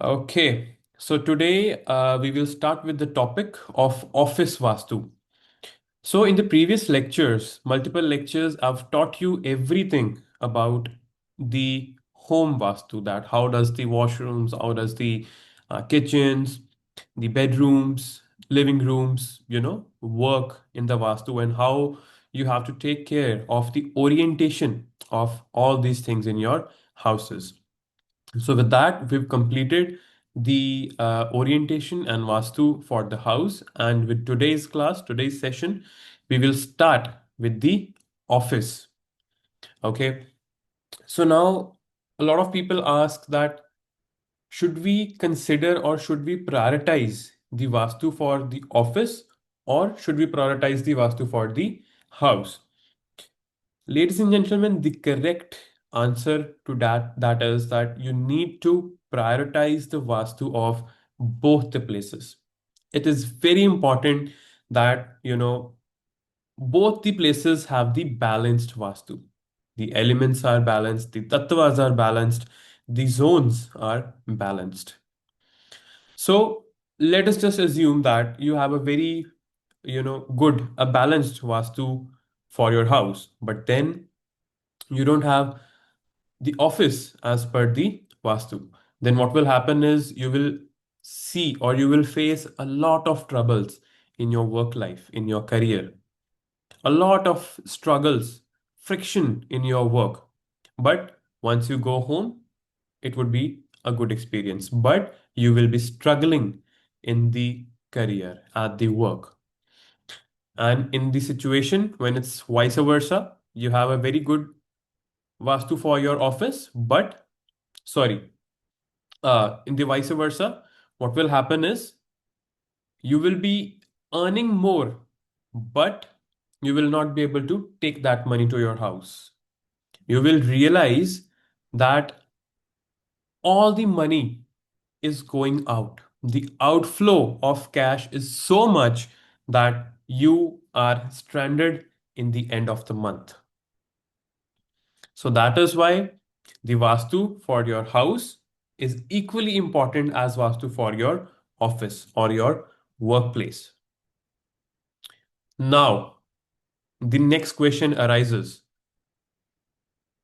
Okay, so today we will start with the topic of office Vastu. So, in the previous lectures, multiple lectures, I've taught you everything about the home Vastu, that how does the washrooms, how does the kitchens, the bedrooms, living rooms, work in the Vastu, and how you have to take care of the orientation of all these things in your houses. So with that, we've completed the orientation and Vastu for the house. And with today's class, today's session, we will start with the office. Okay. So now a lot of people ask that should we consider or should we prioritize the Vastu for the office or should we prioritize the Vastu for the house? Ladies and gentlemen, the correct answer to that is that you need to prioritize the Vastu of both the places. It is very important that both the places have the balanced Vastu. The elements are balanced, the tattvas are balanced, the zones are balanced. So let us just assume that you have a very good, a balanced Vastu for your house, but then you don't have the office as per the Vastu, then what will happen is you will see or you will face a lot of troubles in your work life, in your career, a lot of struggles, friction in your work. But once you go home, it would be a good experience. But you will be struggling in the career, at the work. And in the situation when it's vice versa, you have a very good Vastu for your office, but sorry, in the vice versa, what will happen is you will be earning more, but you will not be able to take that money to your house. You will realize that all the money is going out. The outflow of cash is so much that you are stranded in the end of the month. So that is why the Vastu for your house is equally important as Vastu for your office or your workplace. Now, the next question arises.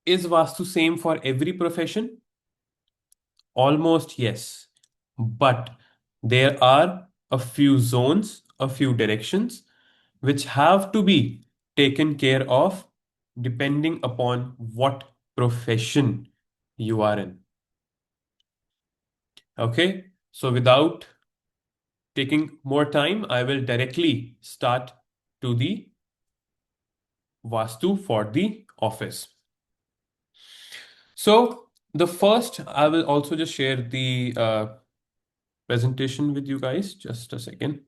Is Vastu same for every profession? Almost yes. But there are a few zones, a few directions which have to be taken care of depending upon what profession you are in. Okay, so without taking more time, I will directly start to the Vastu for the office. So the first, I will also just share the presentation with you guys. Just a second.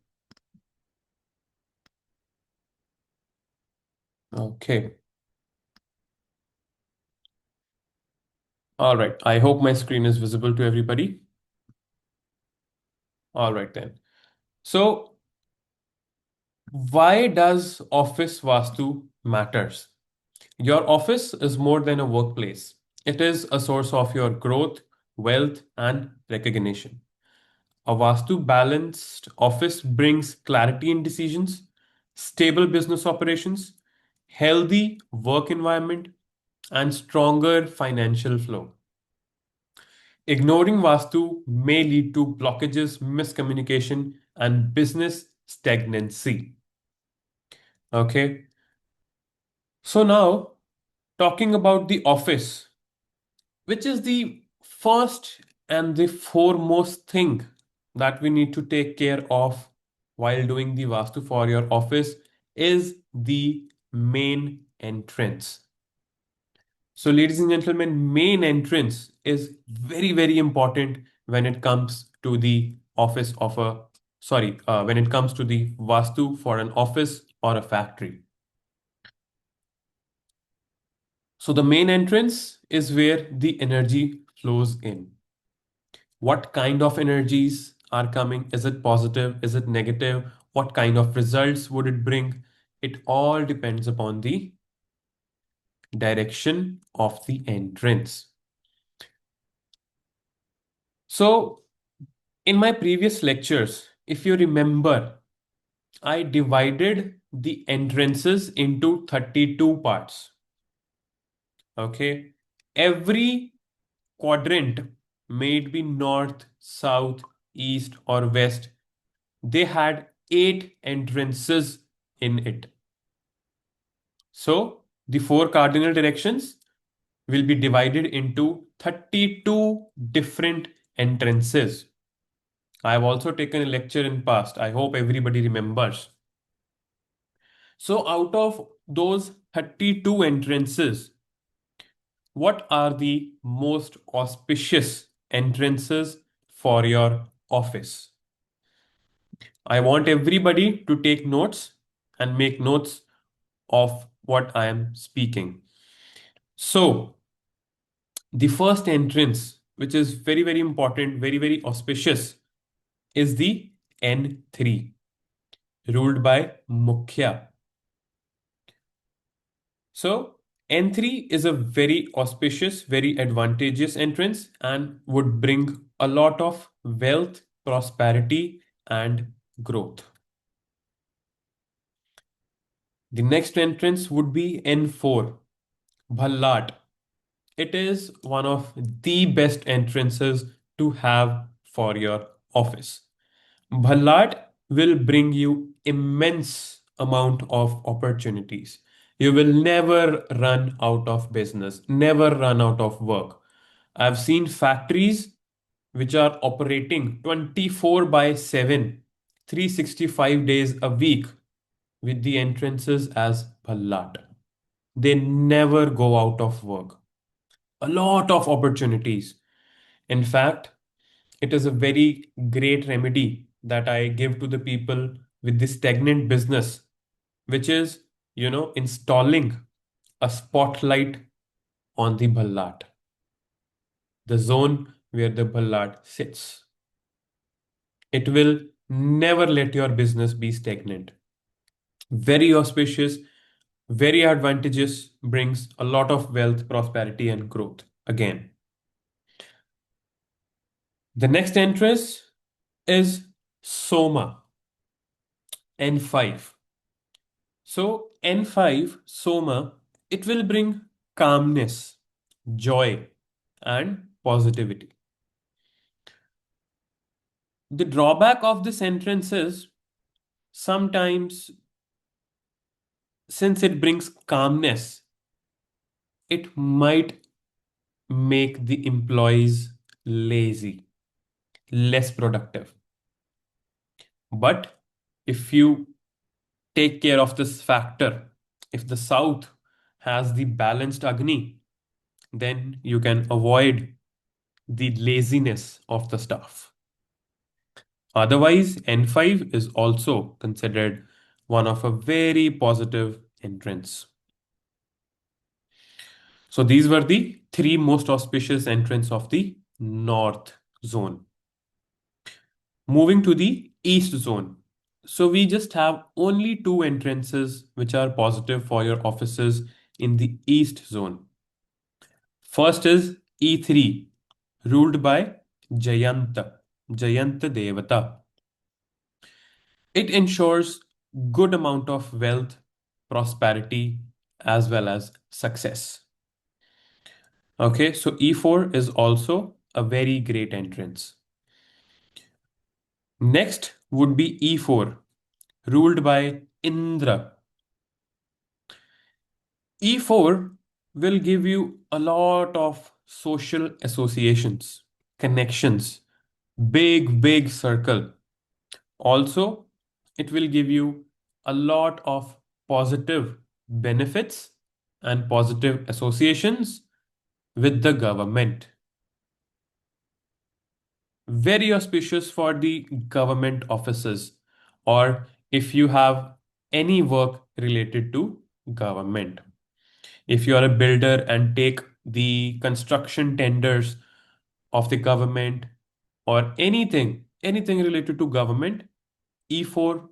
Okay. All right. I hope my screen is visible to everybody. All right then. So why does office Vastu matters? Your office is more than a workplace. It is a source of your growth, wealth, and recognition. A Vastu balanced office brings clarity in decisions, stable business operations, healthy work environment, and stronger financial flow. Ignoring Vastu may lead to blockages, miscommunication, and business stagnancy. Okay, so now talking about the office, which is the first and the foremost thing that we need to take care of while doing the Vastu for your office is the main entrance. So, ladies and gentlemen, main entrance is very, very important when it comes to the office of a, when it comes to the Vastu for an office or a factory. So, the main entrance is where the energy flows in. What kind of energies are coming? Is it positive? Is it negative? What kind of results would it bring? It all depends upon the direction of the entrance. So, In my previous lectures, if you remember, I divided the entrances into 32 parts. Okay. Every quadrant, may it be north, south, east, or west, they had 8 entrances in it. So the four cardinal directions will be divided into 32 different entrances. I have also taken a lecture in past. I hope everybody remembers. So out of those 32 entrances, what are the most auspicious entrances for your office? I want everybody to take notes and make notes of what I am speaking. So, the first entrance, which is very, very important, very, very auspicious, is the N3, ruled by Mukhya. So, N3 is a very auspicious, very advantageous entrance and would bring a lot of wealth, prosperity, and growth. The next entrance would be N4, Bhallat. It is one of the best entrances to have for your office. Bhallat will bring you immense amount of opportunities. You will never run out of business, never run out of work. I've seen factories which are operating 24 by 7, 365 days a week with the entrances as Bhallat. They never go out of work. A lot of opportunities. In fact, it is a very great remedy that I give to the people with this stagnant business, which is, installing a spotlight on the bhallat, the zone where the bhallat sits. It will never let your business be stagnant. Very auspicious, very advantageous, brings a lot of wealth, prosperity, and growth. Again, the next entrance is Soma, N5. So, N5, Soma, it will bring calmness, joy, and positivity. The drawback of this entrance is sometimes, since it brings calmness, it might make the employees lazy, less productive. But if you take care of this factor, if the South has the balanced Agni, then you can avoid the laziness of the staff. Otherwise, N5 is also considered one of a very positive entrance. So these were the three most auspicious entrants of the North zone. Moving to the East zone. So we just have only two entrances which are positive for your offices in the East zone. First is E3, ruled by Jayanta, Jayanta Devata. It ensures good amount of wealth, prosperity, as well as success. Okay, so E4 is also a very great entrance. Next would be E4, ruled by Indra. E4 will give you a lot of social associations, connections, big, big circle. Also, it will give you a lot of positive benefits and positive associations with the government. Very auspicious for the government offices, or if you have any work related to government. If you are a builder and take the construction tenders of the government or anything related to government, E4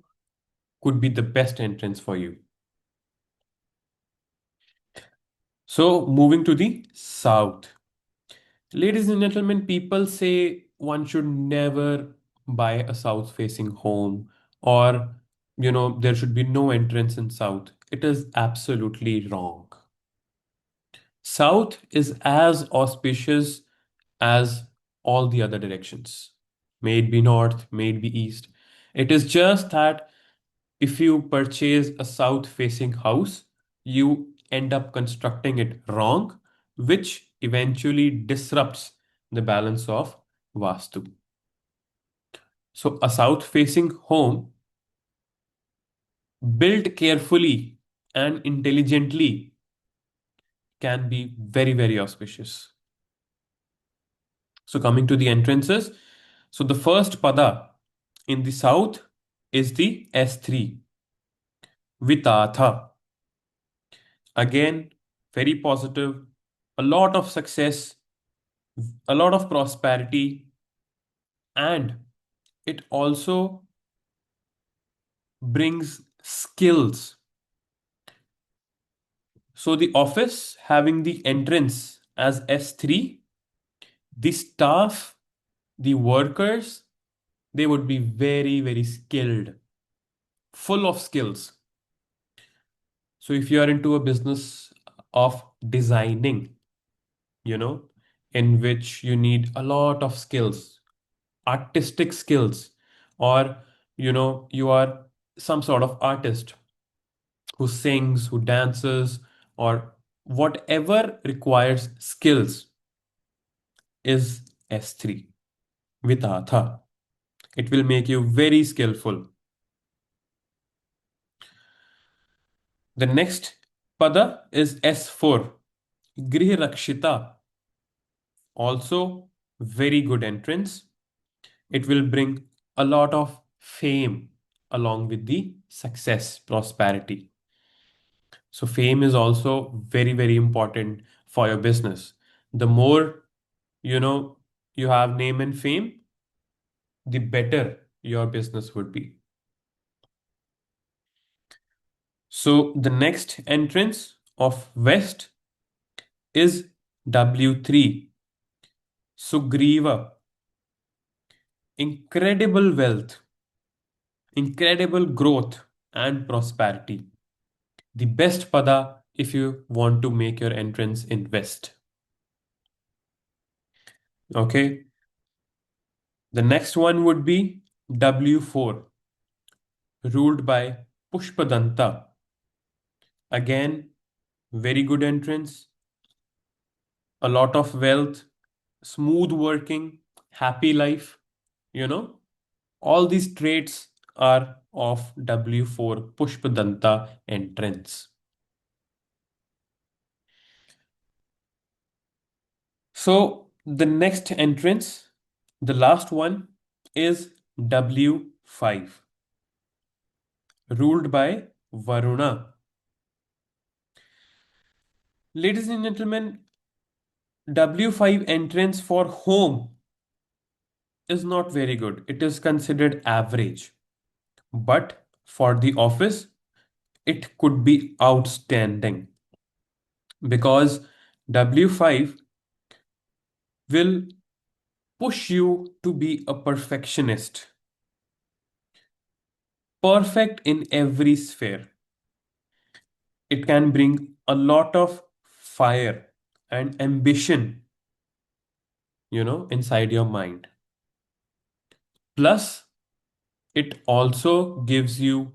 could be the best entrance for you. So, moving to the south. Ladies and gentlemen, people say one should never buy a south facing home, or there should be no entrance in south. It is absolutely wrong. South is as auspicious as all the other directions. May it be north, may it be east. It is just that if you purchase a south facing house, you end up constructing it wrong, which eventually disrupts the balance of Vastu. So, a south facing home built carefully and intelligently can be very, very auspicious. So, coming to the entrances, so the first pada in the south is the S3, Vitatha. Again, very positive, a lot of success, a lot of prosperity, and it also brings skills. So, the office having the entrance as S3, the staff, the workers, they would be very, very skilled, full of skills. So if you are into a business of designing, you know, in which you need a lot of skills, artistic skills, or you are some sort of artist who sings, who dances, or whatever requires skills is S3 with Atha. It will make you very skillful. The next pada is S4, Grih Rakshita. Also, very good entrance. It will bring a lot of fame along with the success, prosperity. So, fame is also very, very important for your business. The more you know you have name and fame, the better your business would be. So, the next entrance of West is W3, Sugriva. Incredible wealth, incredible growth, and prosperity. The best pada if you want to make your entrance in West. Okay. The next one would be W4, ruled by Pushpadanta. Again, very good entrance, a lot of wealth, smooth working, happy life. You know, all these traits are of W4 Pushpadanta entrance. So the next entrance, the last one, is W5, ruled by Varuna. Ladies and gentlemen, W5 entrance for home is not very good. It is considered average. But for the office, it could be outstanding because W5 will push you to be a perfectionist, perfect in every sphere. It can bring a lot of fire and ambition, inside your mind. Plus, it also gives you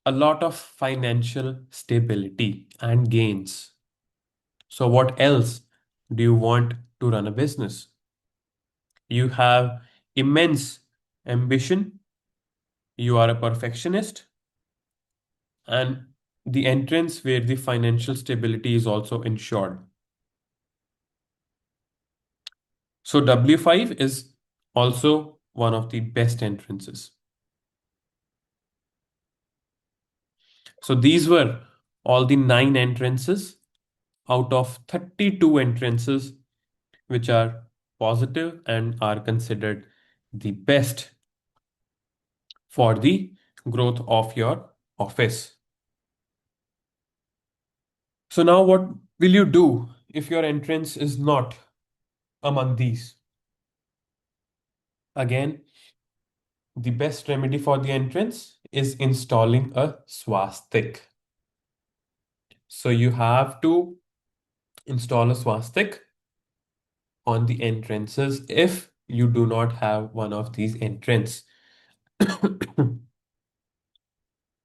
a lot of financial stability and gains. So, what else do you want to run a business? You have immense ambition, you are a perfectionist, and the entrance where the financial stability is also ensured. So W5 is also one of the best entrances. So these were all the 9 entrances out of 32 entrances which are positive and are considered the best for the growth of your office. So now what will you do if your entrance is not among these? Again, the best remedy for the entrance is installing a swastik. So you have to install a swastik on the entrances if you do not have one of these entrance.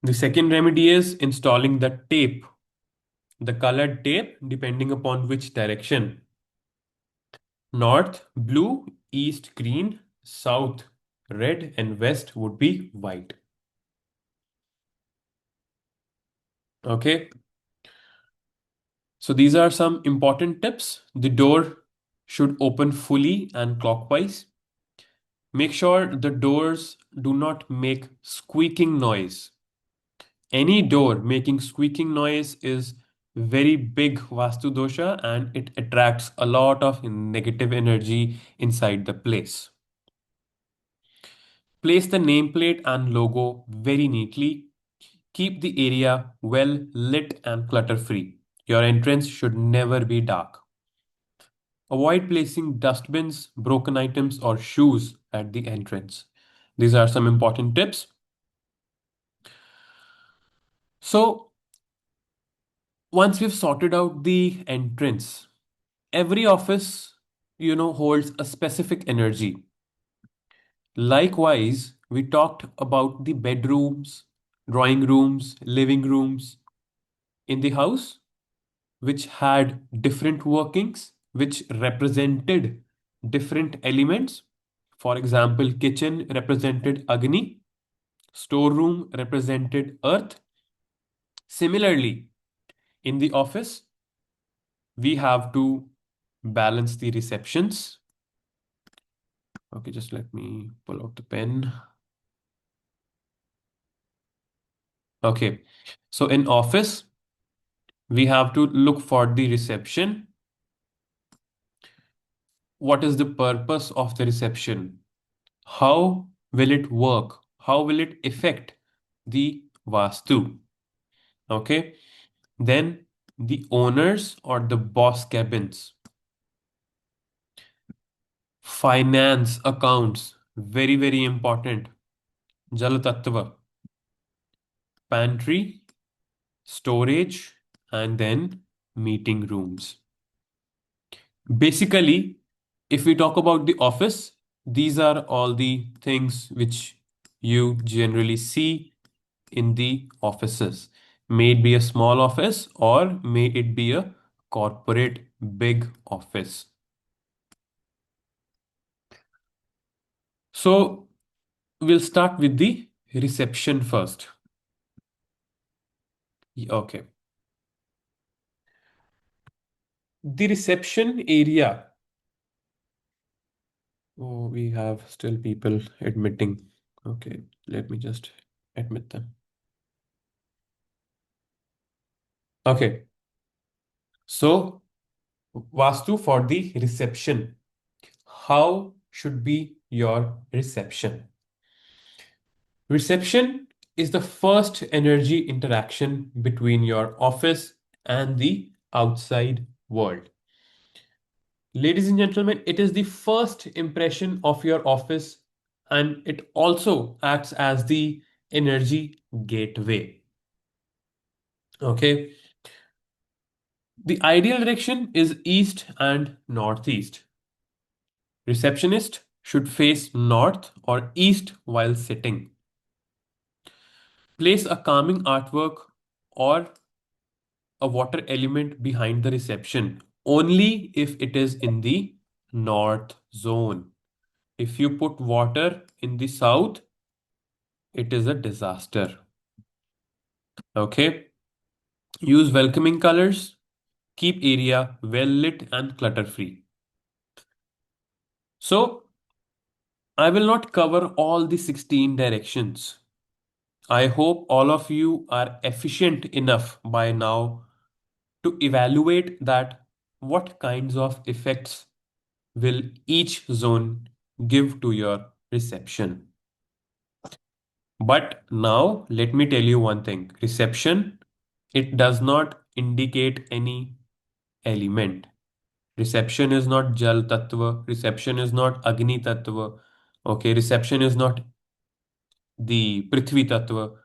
The second remedy is installing the tape, the colored tape, depending upon which direction. North, blue, east, green, south, red, and west would be white. Okay, so these are some important tips. The door should open fully and clockwise. Make sure the doors do not make squeaking noise. Any door making squeaking noise is very big Vastu dosha and it attracts a lot of negative energy inside the place. Place the nameplate and logo very neatly. Keep the area well lit and clutter free. Your entrance should never be dark. Avoid placing dustbins, broken items, or shoes at the entrance. These are some important tips. So, once we've sorted out the entrance, every office, holds a specific energy. Likewise, we talked about the bedrooms, drawing rooms, living rooms in the house, which had different workings, which represented different elements. For example, kitchen represented Agni, storeroom represented earth. Similarly, in the office, we have to balance the receptions. Okay, just let me pull out the pen. Okay, so in office, we have to look for the reception. What is the purpose of the reception? How will it work? How will it affect the Vastu? Okay, then the owners or the boss cabins, finance accounts, very, very important. Jal Tattva, pantry, storage, and then meeting rooms. Basically, if we talk about the office, these are all the things which you generally see in the offices. May it be a small office or may it be a corporate big office. So we'll start with the reception first. Okay. The reception area. Oh, we have still people admitting. Okay, let me just admit them. Okay, so Vastu for the reception. How should be your reception? Reception is the first energy interaction between your office and the outside world. Ladies and gentlemen, it is the first impression of your office and it also acts as the energy gateway. Okay. The ideal direction is east and northeast. Receptionist should face north or east while sitting. Place a calming artwork or a water element behind the reception only if it is in the north zone. If you put water in the south, it is a disaster. Okay. Use welcoming colors. Keep area well lit and clutter free. So, I will not cover all the 16 directions. I hope all of you are efficient enough by now to evaluate that what kinds of effects will each zone give to your reception. But now let me tell you one thing. Reception, it does not indicate any element. Reception is not Jal Tattva. Reception is not Agni Tattva. Okay, reception is not the Prithvi Tattva.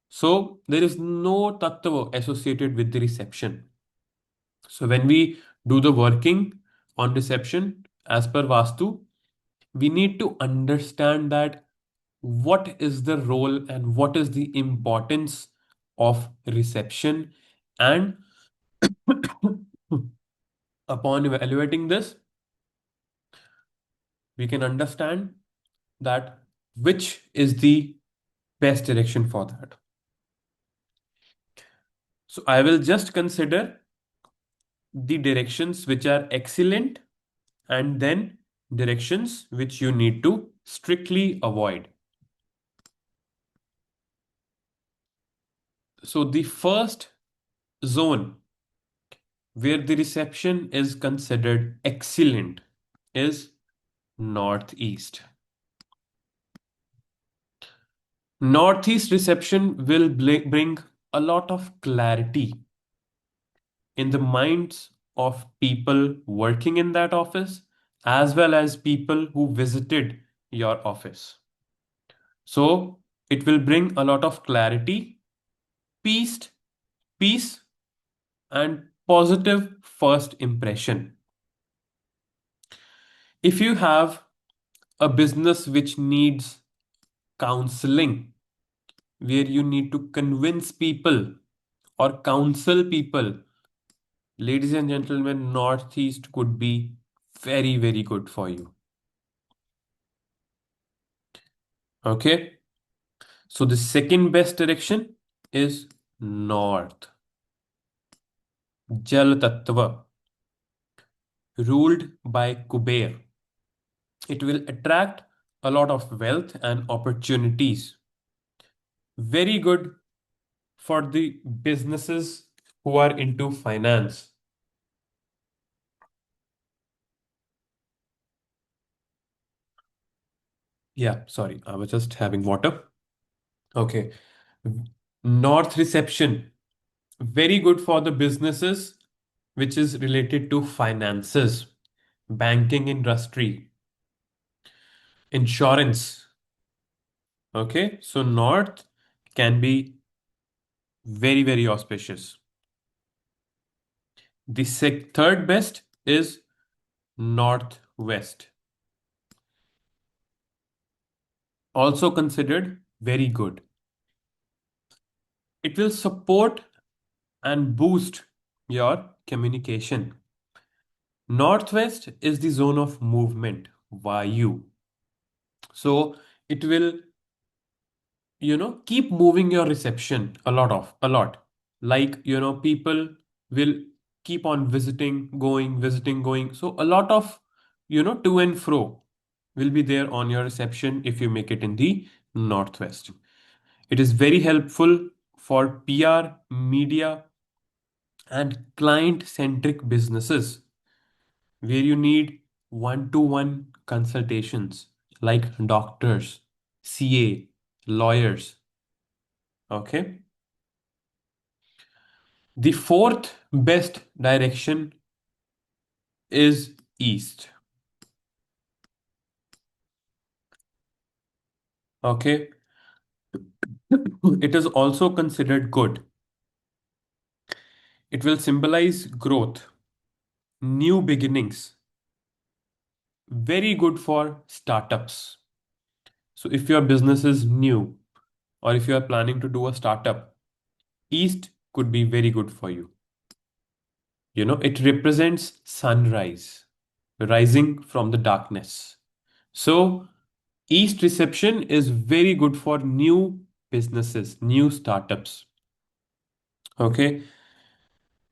So there is no Tattva associated with the reception. So when we do the working on reception as per Vastu, we need to understand that what is the role and what is the importance of reception, and upon evaluating this we can understand that which is the best direction for that. So I will just consider the directions which are excellent and then directions which you need to strictly avoid. So the first zone where the reception is considered excellent is northeast. Northeast reception will bring a lot of clarity in the minds of people working in that office as well as people who visited your office. So it will bring a lot of clarity, peace, peace, and positive first impression. If you have a business which needs counseling, where you need to convince people or counsel people, ladies and gentlemen, Northeast could be very, very good for you. Okay. So the second best direction is North. Jal Tattva, ruled by Kuber. It will attract a lot of wealth and opportunities. Very good for the businesses who are into finance. Yeah, sorry, I was just having water. Okay. North reception, very good for the businesses which is related to finances, banking industry, insurance. Okay, so north can be very, very auspicious. The third best is northwest, also considered very good. It will support and boost your communication. Northwest is the zone of movement, Vayu. So it will, keep moving your reception a lot. Like, people will keep on visiting, going. So a lot of, to and fro will be there on your reception if you make it in the Northwest. It is very helpful for PR, media, and client centric businesses where you need one to one consultations like doctors, CA, lawyers. Okay. The fourth best direction is east. Okay. It is also considered good. It will symbolize growth, new beginnings, very good for startups. So if your business is new or if you are planning to do a startup, east could be very good for you. It represents sunrise, rising from the darkness. So east reception is very good for new businesses, new startups. Okay.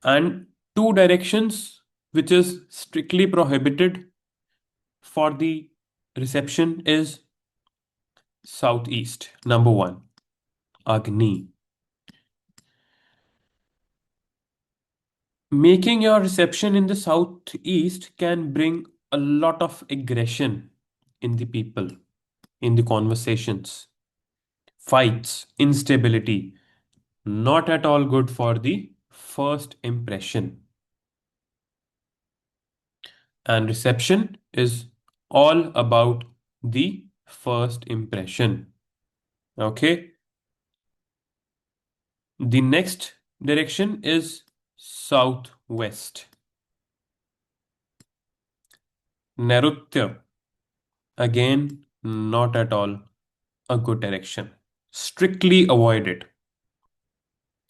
And two directions which is strictly prohibited for the reception is southeast. Number one, Agni. Making your reception in the southeast can bring a lot of aggression in the people, in the conversations, fights, instability. Not at all good for the first impression. And reception is all about the first impression. Okay. The next direction is southwest. Nairutya. Again, not at all a good direction. Strictly avoid it.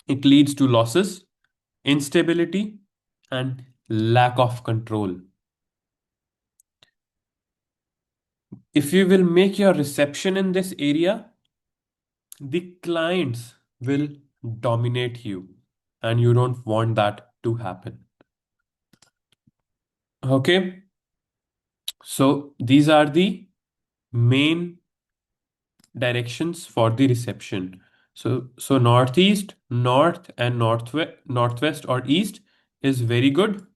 It leads to losses, instability, and lack of control. If you will make your reception in this area, the clients will dominate you, and you don't want that to happen. Okay, so these are the main directions for the reception. So northeast, north, and northwest or east is very good,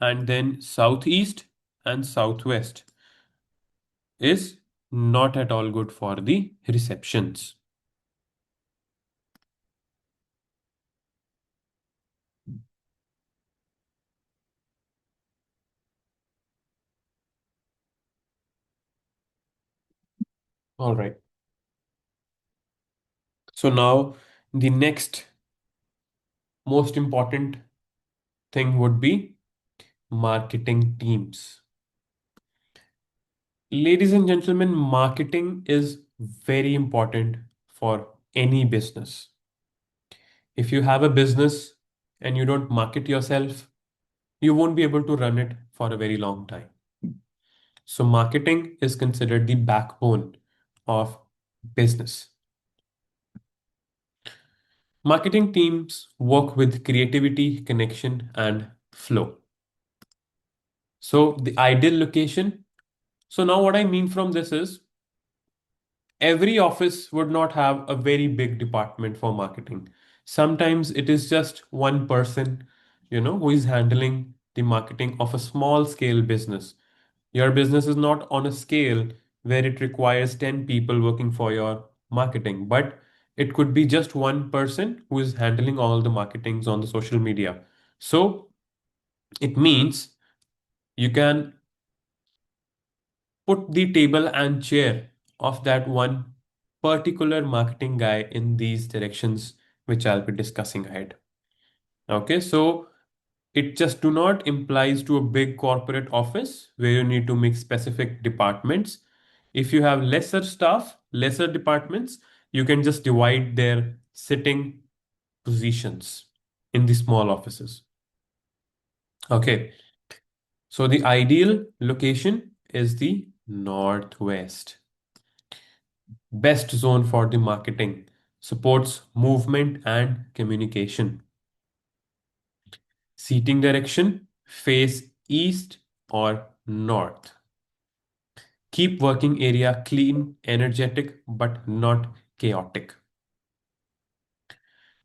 and then southeast and southwest is not at all good for the receptions. All right. So now the next most important thing would be marketing teams. Ladies and gentlemen, marketing is very important for any business. If you have a business and you don't market yourself, you won't be able to run it for a very long time. So, marketing is considered the backbone of business. Marketing teams work with creativity, connection, and flow. So, the ideal location. So, now what I mean from this is every office would not have a very big department for marketing. Sometimes it is just one person, who is handling the marketing of a small scale business. Your business is not on a scale where it requires 10 people working for your marketing, but it could be just one person who is handling all the marketings on the social media. So it means you can put the table and chair of that one particular marketing guy in these directions, which I'll be discussing ahead. Okay, so it just do not implies to a big corporate office where you need to make specific departments. If you have lesser staff, lesser departments, you can just divide their sitting positions in the small offices. Okay, so the ideal location is the northwest. Best zone for the marketing, supports movement and communication. Seating direction, face east or north. Keep working area clean, energetic, but not chaotic.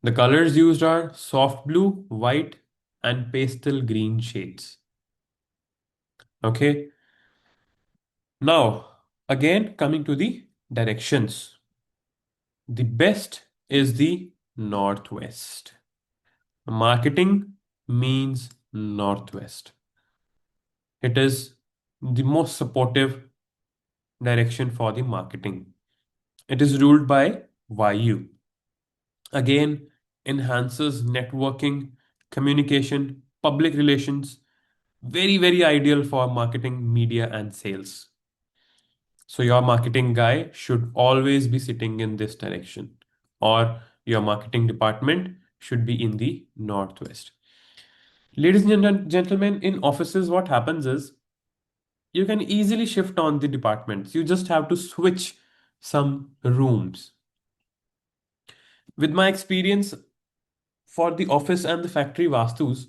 The colors used are soft blue, white, and pastel green shades. Okay. Now, again, coming to the directions. The best is the northwest. Marketing means northwest. It is the most supportive direction for the marketing. It is ruled by Vayu. Again, enhances networking, communication, public relations. Very, very ideal for marketing, media, and sales. So, your marketing guy should always be sitting in this direction, or your marketing department should be in the northwest. Ladies and gentlemen, in offices, what happens is you can easily shift on the departments. You just have to switch some rooms. With my experience for the office and the factory Vastus,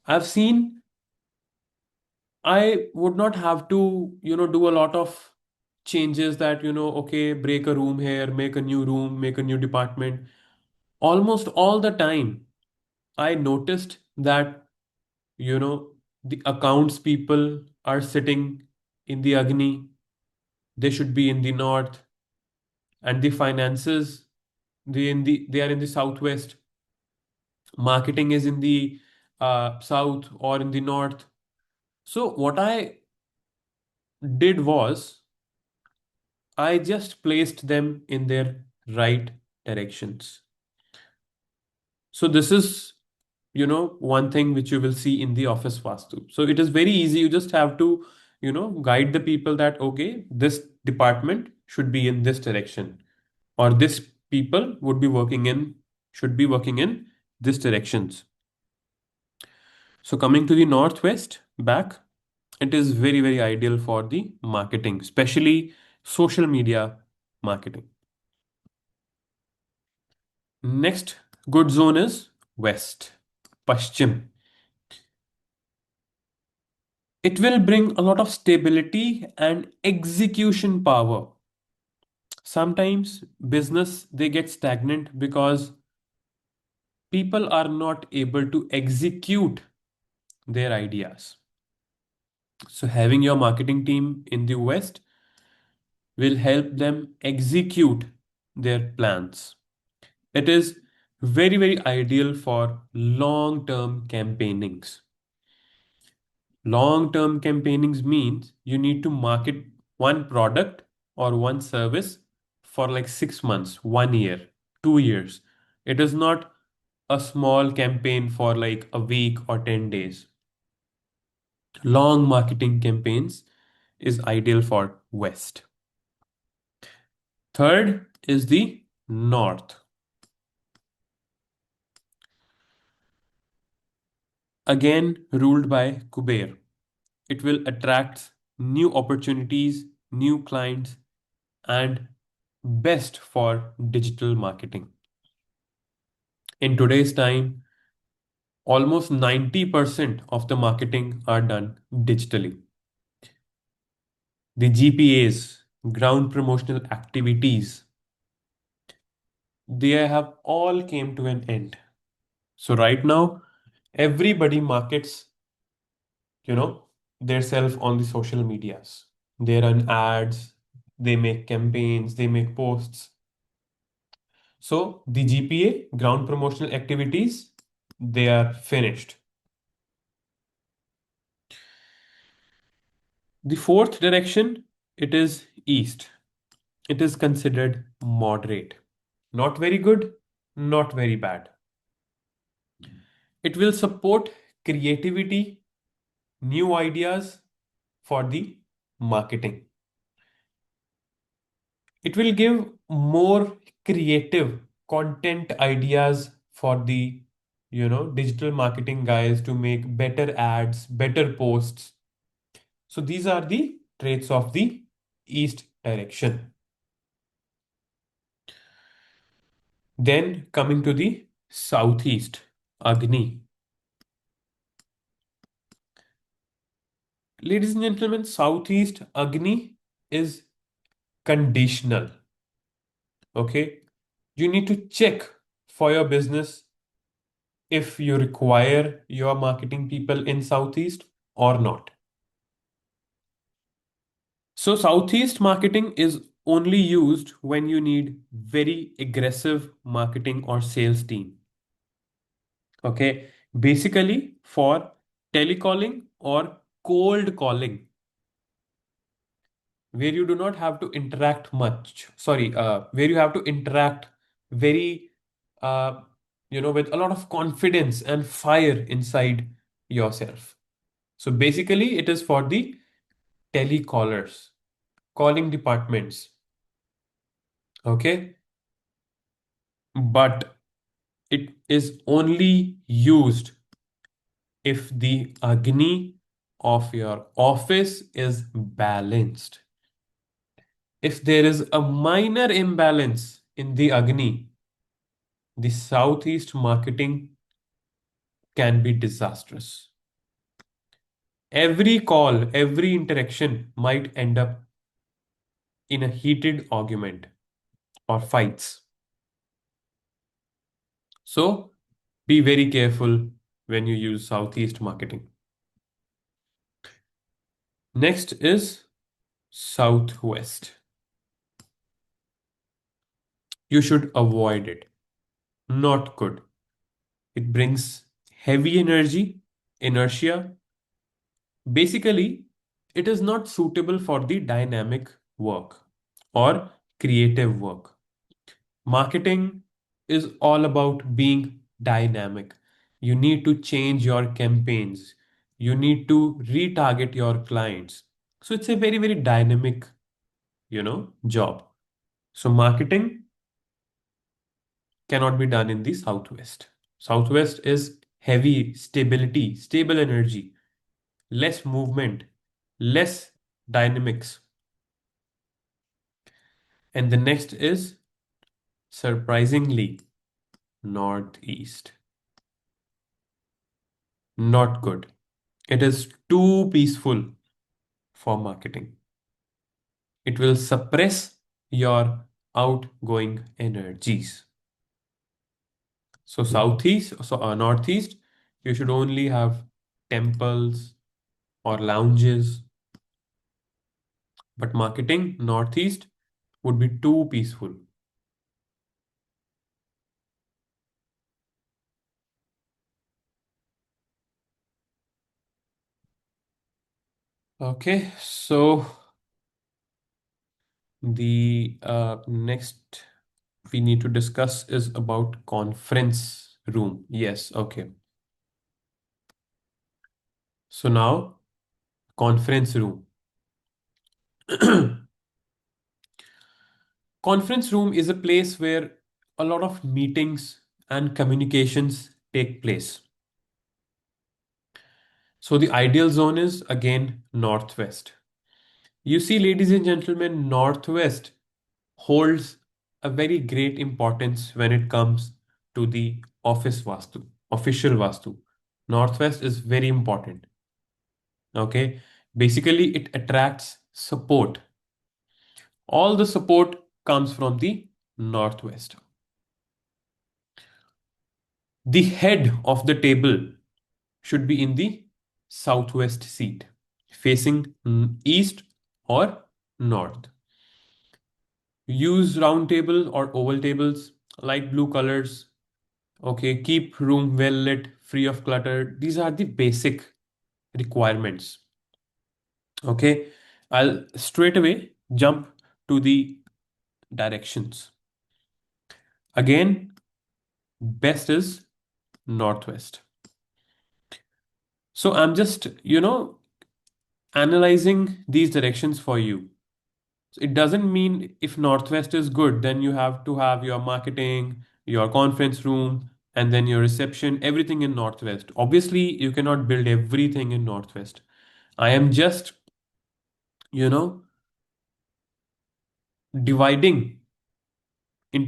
I've seen I would not have to, do a lot of changes that, okay, break a room here, make a new room, make a new department. Almost all the time, I noticed that, you know, the accounts people are sitting in the Agni, they should be in the north, and the finances, they are in the southwest. Marketing is in the south or in the north. So what I did was I just placed them in their right directions. So this is, one thing which you will see in the office Vastu. So it is very easy. You just have to, guide the people that, okay, this department should be in this direction, or this people should be working in this directions. So coming to the northwest back, it is very, very ideal for the marketing, especially social media marketing. Next good zone is west, Paschim. It will bring a lot of stability and execution power. Sometimes business they get stagnant because people are not able to execute their ideas. So having your marketing team in the west will help them execute their plans. It is very, very ideal for long term campaignings. Long term campaignings means you need to market one product or one service for like 6 months, 1 year, 2 years. It is not a small campaign for like a week or 10 days. Long marketing campaigns is ideal for West. Third is the North. Again, ruled by Kuber. It will attract new opportunities, new clients, and best for digital marketing. In today's time, almost 90% of the marketing are done digitally. The GPAs, ground promotional activities, they have all came to an end. So right now, everybody markets, you know, their self on the social medias. They run ads, they make campaigns, they make posts. So the GPA, ground promotional activities, they are finished. The fourth direction, it is east. It is considered moderate. Not very good, not very bad. It will support creativity, new ideas for the marketing. It will give more creative content ideas for the digital marketing guys to make better ads, better posts. So these are the traits of the east direction. Then coming to the southeast, Agni. Ladies and gentlemen, southeast Agni is conditional. Okay. You need to check for your business if you require your marketing people in southeast or not. So southeast marketing is only used when you need very aggressive marketing or sales team. Okay. Basically for telecalling or cold calling, where you do not have to interact much. Sorry, where you have to interact very, uh, with a lot of confidence and fire inside yourself. So basically, it is for the telecallers, calling departments. Okay. But it is only used if the Agni of your office is balanced. If there is a minor imbalance in the Agni, the southeast marketing can be disastrous. Every call, every interaction might end up in a heated argument or fights. So be very careful when you use southeast marketing. Next is southwest. You should avoid it. Not good. It brings heavy energy, inertia. Basically, it is not suitable for the dynamic work or creative work. Marketing is all about being dynamic. You need to change your campaigns. You need to retarget your clients. So it's a very, very dynamic, job. So marketing cannot be done in the Southwest. Southwest is heavy stability, stable energy, less movement, less dynamics. And the next is surprisingly Northeast. Not good. It is too peaceful for marketing. It will suppress your outgoing energies. So northeast, you should only have temples or lounges. But marketing northeast would be too peaceful. Okay, so the next we need to discuss is about conference room. Yes, okay. So now conference room. Conference room is a place where a lot of meetings and communications take place. So the ideal zone is again northwest. You see, ladies and gentlemen, northwest holds a very great importance when it comes to the office vastu, official vastu. Northwest is very important. Okay. Basically, it attracts support. All the support comes from the northwest. The head of the table should be in the southwest seat, facing east or north. Use round table or oval tables, light blue colors. Okay, keep room well lit, free of clutter. These are the basic requirements. Okay, I'll straight away jump to the directions. Again, best is northwest. So I'm just, analyzing these directions for you. So it doesn't mean if Northwest is good, then you have to have your marketing, your conference room, and then your reception, everything in Northwest. Obviously, you cannot build everything in Northwest. I am just, you know, dividing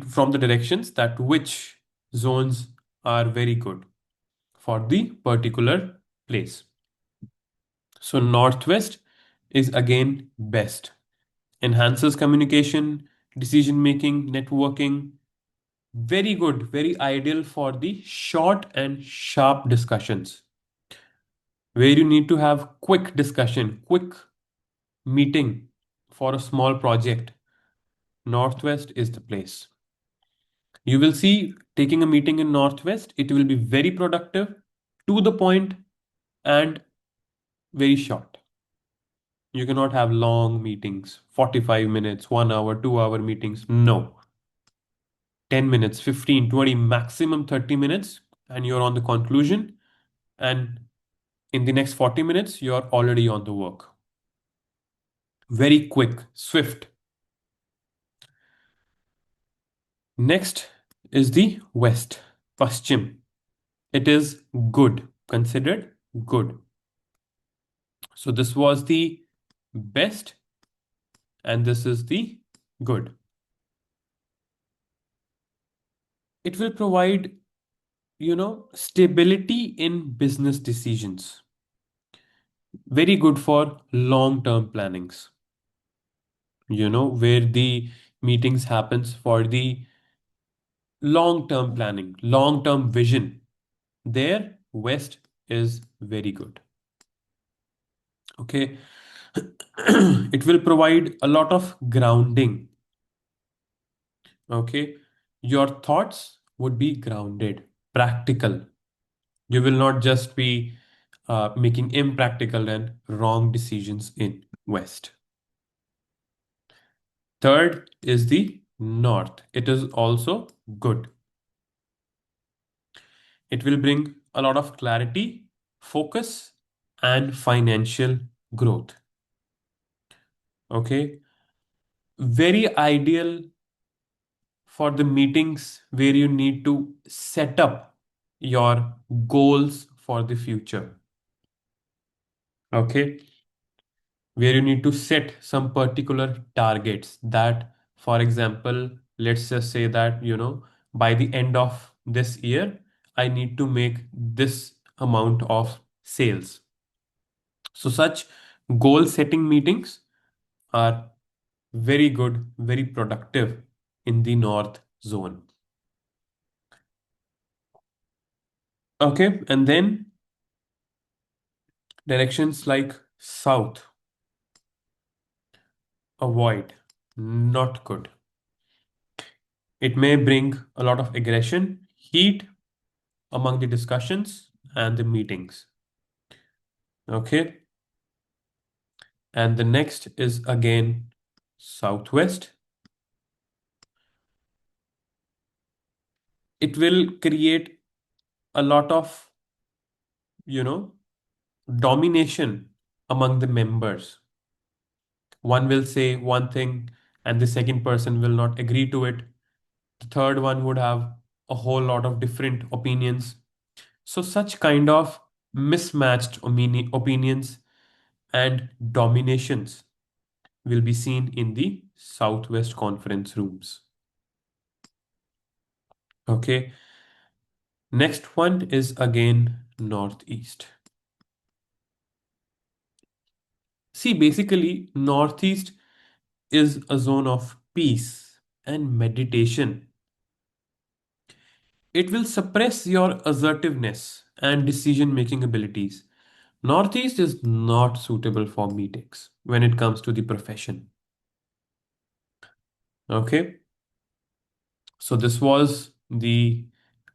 from the directions that which zones are very good for the particular place. So Northwest is again best. Enhances communication, decision making, networking. Very good, very ideal for the short and sharp discussions where you need to have quick discussion, quick meeting for a small project. Northwest is the place. You will see taking a meeting in Northwest, it will be very productive, to the point, and very short. You cannot have long meetings, 45 minutes, 1 hour, 2 hour meetings. No. 10 minutes, 15, 20, maximum 30 minutes, and you're on the conclusion. And in the next 40 minutes, you're already on the work. Very quick, swift. Next is the West, Paschim. It is good, considered good. So this was the best, and this is the good. It will provide, stability in business decisions. Very good for long-term plannings. Where the meetings happens for the long-term planning, long-term vision. There, West is very good. Okay. It will provide a lot of grounding. Okay. Your thoughts would be grounded, practical. You will not just be making impractical and wrong decisions in West. Third is the north. It is also good. It will bring a lot of clarity, focus, and financial growth. Okay. Very ideal for the meetings where you need to set up your goals for the future. Okay. Where you need to set some particular targets that, for example, let's just say that, by the end of this year, I need to make this amount of sales. So, such goal setting meetings are very good, very productive in the North Zone. Okay, and then directions like South, avoid, not good. It may bring a lot of aggression, heat among the discussions and the meetings. Okay, and the next is again Southwest. It will create a lot of, you know, domination among the members. One will say one thing and the second person will not agree to it. The third one would have a whole lot of different opinions. So, such kind of mismatched opinions and dominations will be seen in the Southwest conference rooms. Okay, next one is again Northeast. See, basically, Northeast is a zone of peace and meditation. It will suppress your assertiveness and decision making abilities. Northeast is not suitable for meetings when it comes to the profession. Okay, so this was the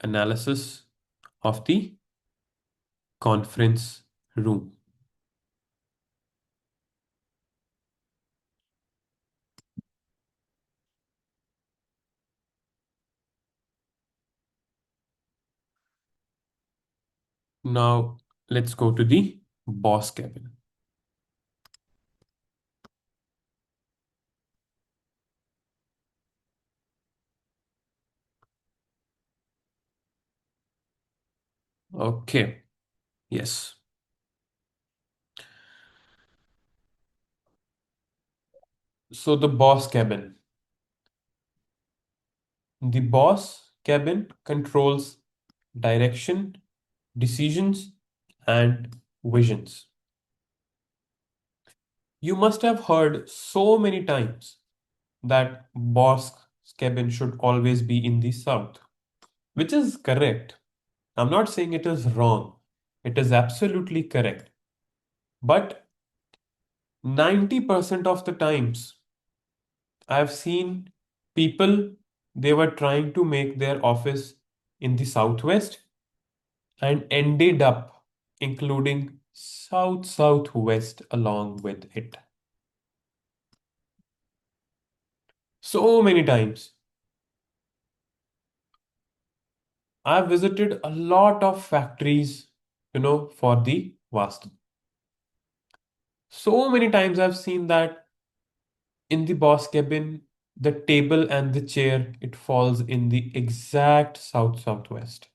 analysis of the conference room. Now let's go to the boss cabin. Okay, yes. So the boss cabin. The boss cabin controls direction, decisions, and visions. You must have heard so many times that boss cabin should always be in the south, which is correct. I'm not saying it is wrong. It is absolutely correct. But 90% of the times, I've seen people, they were trying to make their office in the southwest and ended up including southwest along with it. So many times. I've visited a lot of factories, for the Vastu. So many times I've seen that in the boss cabin, the table and the chair, it falls in the exact southwest,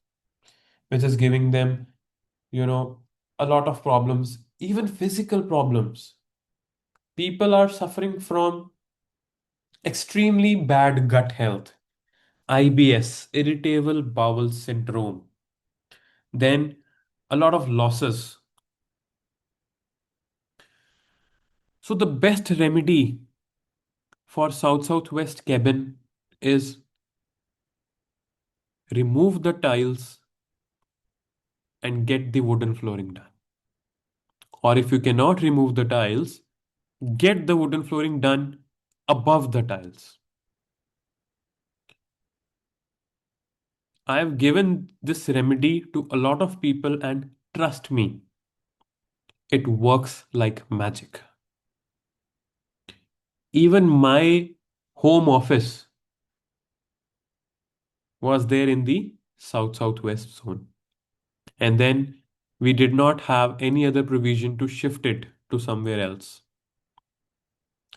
which is giving them, you know, a lot of problems, even physical problems. People are suffering from extremely bad gut health, IBS, irritable bowel syndrome, then a lot of losses. So the best remedy for southwest cabin is remove the tiles and get the wooden flooring done. Or if you cannot remove the tiles, get the wooden flooring done above the tiles. I have given this remedy to a lot of people, and trust me, it works like magic. Even my home office was there in the south southwest zone. And then we did not have any other provision to shift it to somewhere else.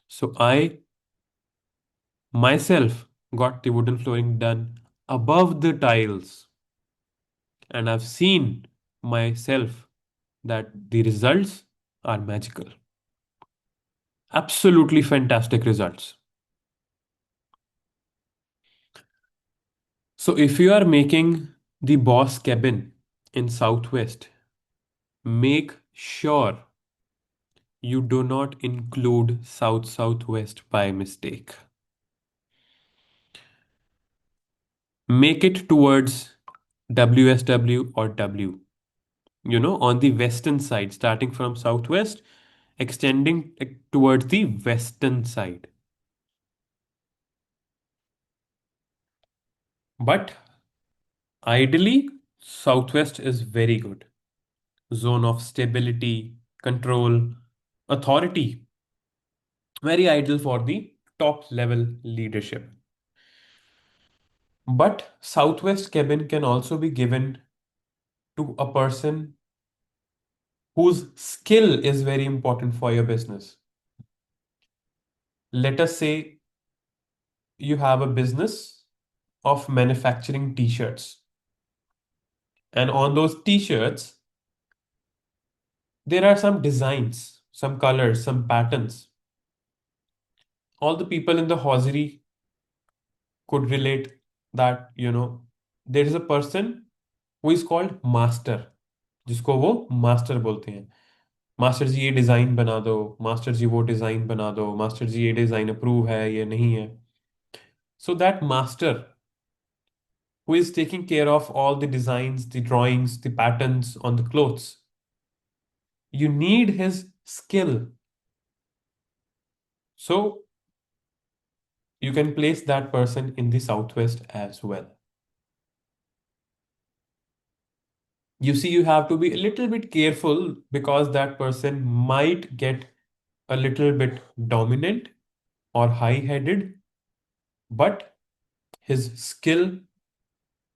So I myself got the wooden flooring done above the tiles, and I've seen myself that the results are magical. Absolutely fantastic results. So if you are making the boss cabin in Southwest, make sure you do not include South Southwest by mistake. Make it towards WSW or W. On the western side, starting from Southwest, extending towards the western side. But ideally, Southwest is very good. Zone of stability, control, authority. Very ideal for the top level leadership. But Southwest cabin can also be given to a person whose skill is very important for your business. Let us say you have a business of manufacturing t-shirts, and on those t-shirts there are some designs, some colors, some patterns. All the people in the hosiery could relate that there is a person who is called master, जिसको वो master बोलते हैं. Master जी ये design बना दो, master जी वो design बना दो, मास्टर जी ये डिजाइन अप्रूव है ये नहीं है. So that master who is taking care of all the designs, the drawings, the patterns on the clothes, you need his skill. So you can place that person in the southwest as well. You see, you have to be a little bit careful because that person might get a little bit dominant or high headed, but his skill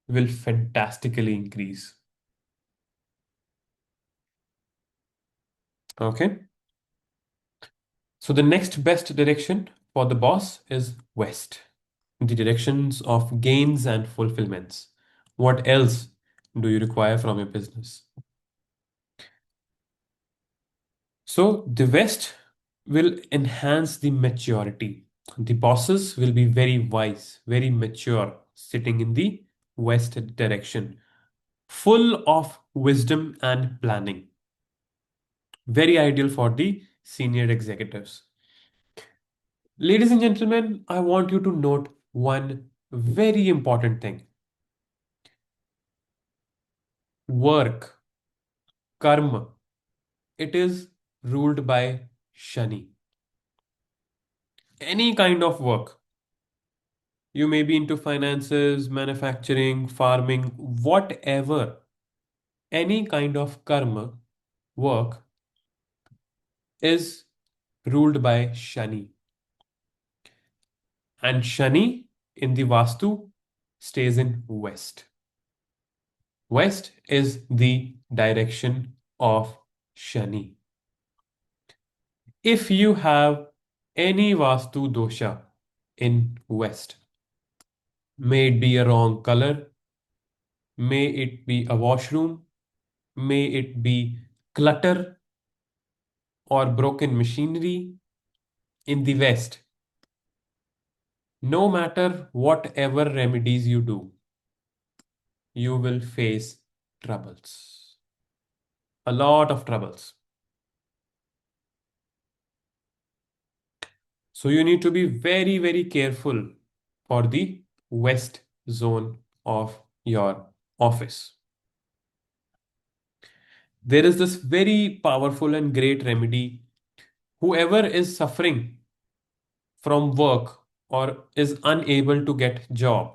will fantastically increase. Okay. So the next best direction for the boss is west, the directions of gains and fulfillments. What else do you require from your business? So the west will enhance the maturity. The bosses will be very wise, very mature, sitting in the west direction, full of wisdom and planning. Very ideal for the senior executives. Ladies and gentlemen, I want you to note one very important thing. Work, karma, it is ruled by Shani. Any kind of work. You may be into finances, manufacturing, farming, whatever. Any kind of karma work is ruled by Shani. And Shani in the Vastu stays in West. West is the direction of Shani. If you have any Vastu dosha in West, may it be a wrong color, may it be a washroom, may it be clutter or broken machinery in the West, no matter whatever remedies you do, you will face troubles. A lot of troubles. So you need to be very, very careful for the West zone of your office. There is this very powerful and great remedy. Whoever is suffering from work or is unable to get job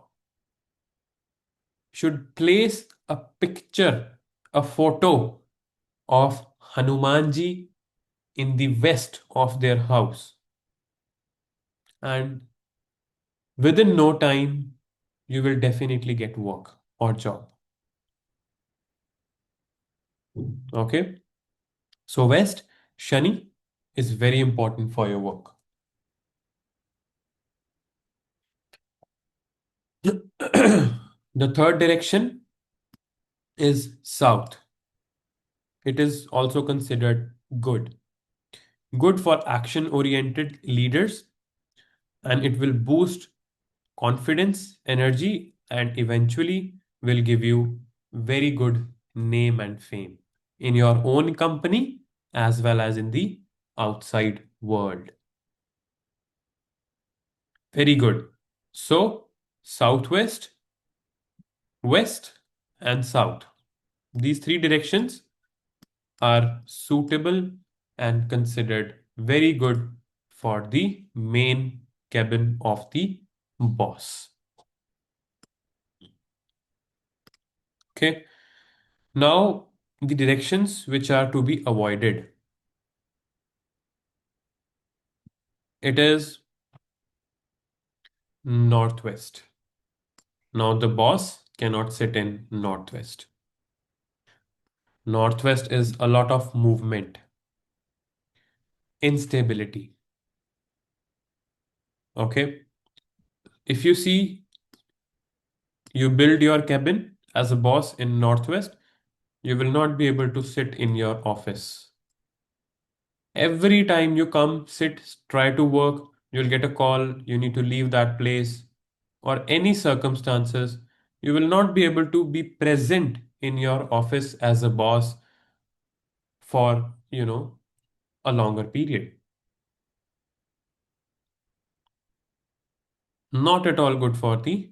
should place a picture, a photo of Hanumanji in the west of their house. And Within no time, you will definitely get work or job. Okay. So, West, Shani is very important for your work. The third direction is South. It is also considered good. Good for action oriented leaders, and it will boost confidence, energy, and eventually will give you very good name and fame in your own company as well as in the outside world. Very good. So, southwest, west, and south. These three directions are suitable and considered very good for the main cabin of the boss. Okay. Now, the directions which are to be avoided. It is northwest. Now, the boss cannot sit in northwest. Northwest is a lot of movement, instability. Okay. If you see, you build your cabin as a boss in northwest, you will not be able to sit in your office. Every time you come, sit, try to work, you'll get a call, you need to leave that place, or any circumstances, you will not be able to be present in your office as a boss for, a longer period. Not at all good for the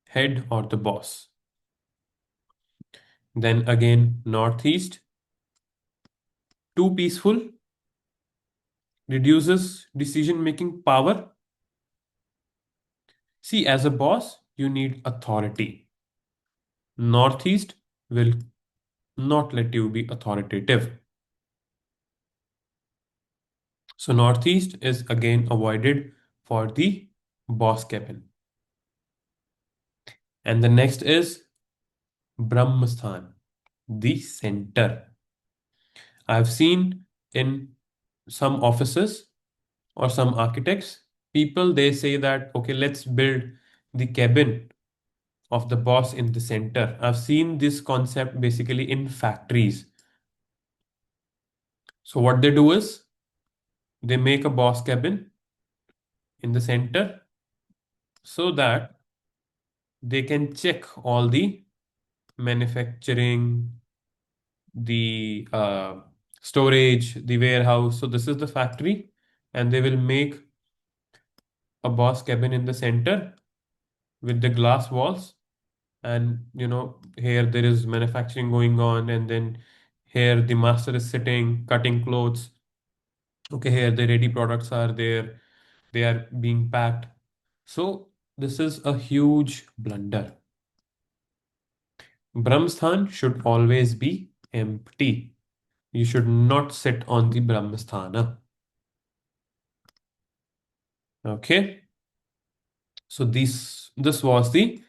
head or the boss. Then again, northeast, too peaceful, reduces decision making power. See, as a boss, you need authority. Northeast will not let you be authoritative. So northeast is again avoided for the boss cabin. And the next is Brahmasthan, the center. I've seen in some offices or some architects, people they say that okay, let's build the cabin of the boss in the center. I've seen this concept basically in factories. So what they do is they make a boss cabin in the center so that they can check all the manufacturing, the storage, the warehouse. So this is the factory, and they will make a boss cabin in the center with the glass walls. And here there is manufacturing going on, and then here the master is sitting, cutting clothes. Okay, here the ready products are there, they are being packed. So this is a huge blunder. Brahmasthan should always be empty. You should not sit on the Brahmasthana. Okay. So this was the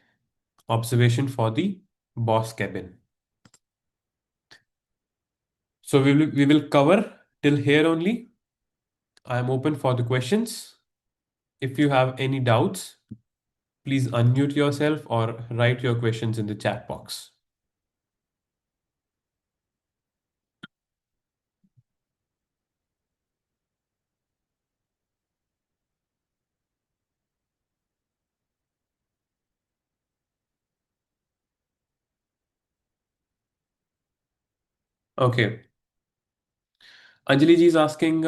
observation for the boss cabin. So we will cover till here only. I am open for the questions. If you have any doubts, please unmute yourself or write your questions in the chat box. Okay. Anjali ji is asking,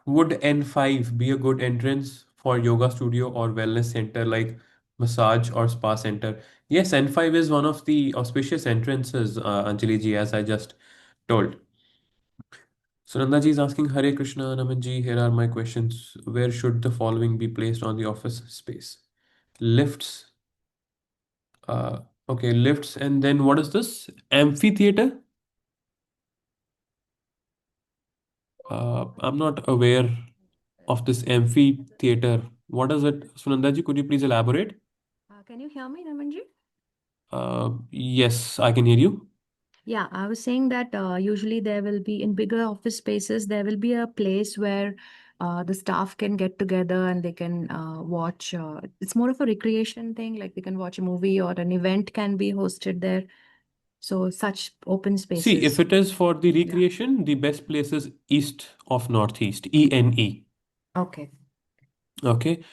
would N5 be a good entrance for yoga studio or wellness center like massage or spa center? Yes, N5 is one of the auspicious entrances, Anjali ji, as I just told. Sunanda ji is asking, Hare Krishna, Naman ji, here are my questions. Where should the following be placed on the office space? Lifts. Okay, lifts, and then what is this? Amphitheater? I'm not aware of this amphitheater. What is it? Sunandaji, could you please elaborate? Can you hear me, Ramanji? Yes, I can hear you. Yeah, I was saying that usually there will be in bigger office spaces, there will be a place where the staff can get together and they can watch. It's more of a recreation thing, like they can watch a movie or an event can be hosted there. So such open See, if spaces. it is for the Yeah. recreation, the best place is east of northeast, ENE. Okay. Okay.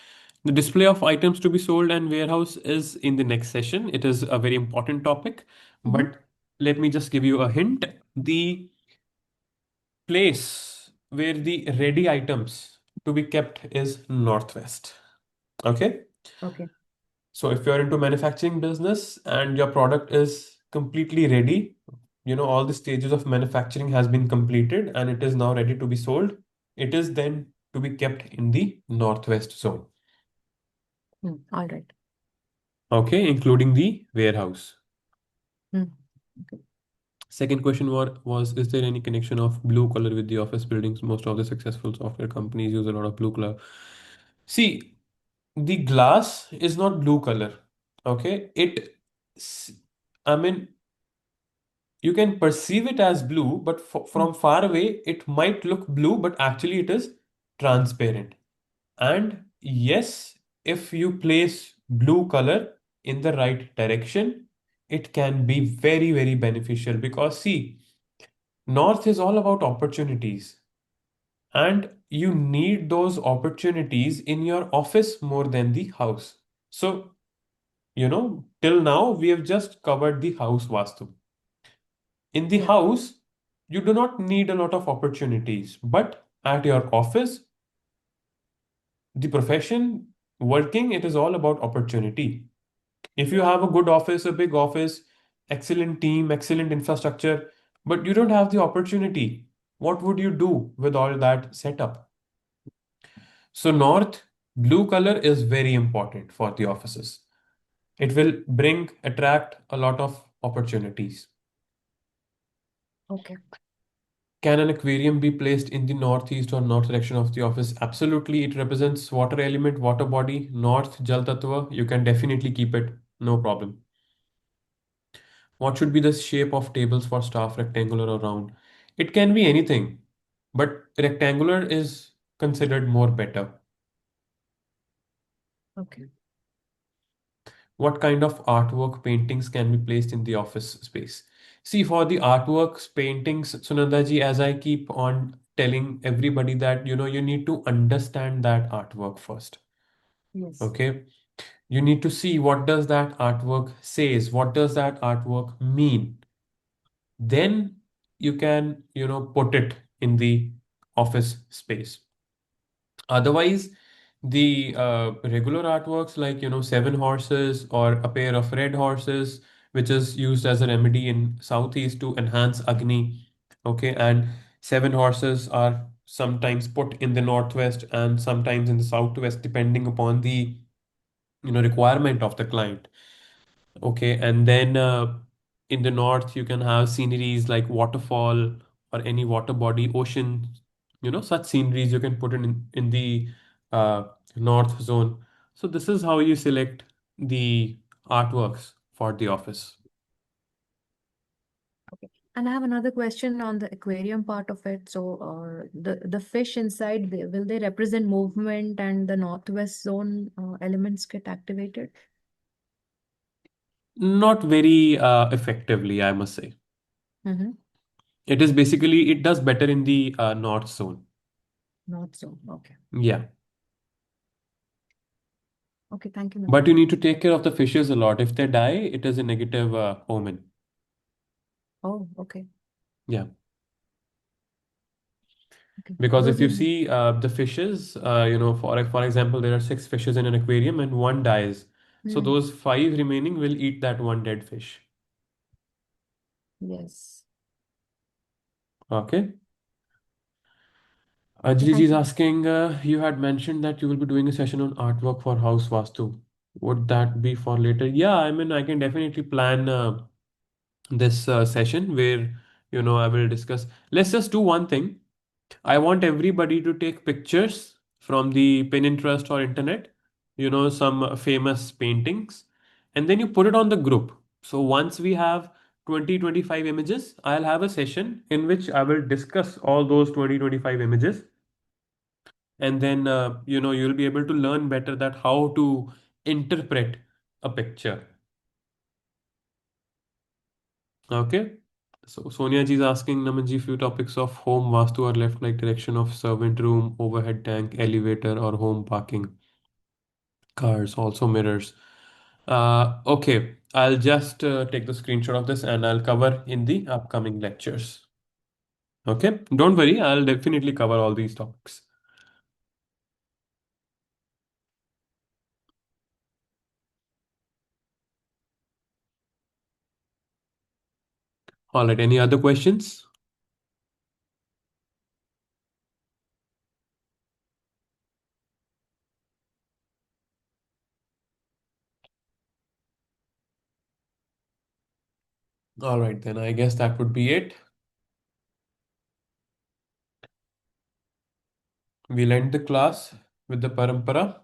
The display of items to be sold and warehouse is in the next session. It is a very important topic, Mm-hmm. but let me just give you a hint. The place where the ready items to be kept is northwest. Okay. Okay. So if you're into manufacturing business and your product is completely ready, all the stages of manufacturing has been completed and it is now ready to be sold, it is then to be kept in the northwest zone. All right. Okay, including the warehouse. Mm. Okay. Second question was is there any connection of blue color with the office buildings? Most of the successful software companies use a lot of blue color. See, the glass is not blue color. Okay, s- I mean, you can perceive it as blue, but Mm. from far away, it might look blue, but actually it is transparent. And yes, if you place blue color in the right direction, it can be very, very beneficial because see, North is all about opportunities, and you need those opportunities in your office more than the house. So, till now we have just covered the house Vastu. In the Yeah. house, you do not need a lot of opportunities, but at your office, the profession, working, it is all about opportunity. If you Yeah. have a good office, a big office, excellent team, excellent infrastructure, but you don't have the opportunity, what would you do with all that setup? So, North, blue color is very important for the offices. It will attract a lot of opportunities. Okay. Can an aquarium be placed in the northeast or north direction of the office? Absolutely. It represents water element, water body, north, Jal Tattva. You can definitely keep it. No problem. What should be the shape of tables for staff, rectangular or round? It can be anything, but rectangular is considered more better. Okay. What kind of artwork paintings can be placed in the office space? See, for the artworks, paintings, Sunandaji, as I keep on telling everybody that, you need to understand that artwork first. Yes. Okay. You need to see what does that artwork says, what does that artwork mean. Then you can, put it in the office space. Otherwise, the regular artworks like, seven horses or a pair of red horses, which is used as a remedy in Southeast to enhance Agni. Okay, and seven horses are sometimes put in the Northwest and sometimes in the Southwest, depending upon the, requirement of the client. Okay, and then in the north, you can have sceneries like waterfall or any water body, ocean, such sceneries you can put in the north zone. So this is how you select the artworks for the office. Okay. And I have another question on the aquarium part of it. So, the fish inside, will they represent movement and the northwest zone elements get activated? Not very effectively, I must say. Mm-hmm. It is basically, it does better in the north zone. North zone. Okay. Yeah. Okay. Thank you, But you Navneet. need to take care of the fishes a lot. If they die, it is a negative omen. Oh, okay. Yeah. Okay. Because if Those you are my. see the fishes, for example, there are six fishes in an aquarium and one dies. So Hmm. those five remaining will eat that one dead fish. Yes. Okay. Okay. Anjali ji Thank is you. asking, you had mentioned that you will be doing a session on artwork for House Vastu. Would that be for later? Yeah, I mean, I can definitely plan this session where, I will discuss. Let's just do one thing. I want everybody to take pictures from the Pinterest or internet, some famous paintings, and then you put it on the group. So once we have 20, 25 images, I'll have a session in which I will discuss all those 20, 25 images. And then, you'll be able to learn better that how to interpret a picture. Okay. So Sonia ji is asking Namanji few topics of home vastu or left like direction of servant room, overhead tank, elevator, or home parking. Cars, also mirrors. Okay, I'll just take the screenshot of this and I'll cover in the upcoming lectures. Okay, don't worry, I'll definitely cover all these topics. All right, any other questions? All right, then I guess that would be it. We'll end the class with the parampara.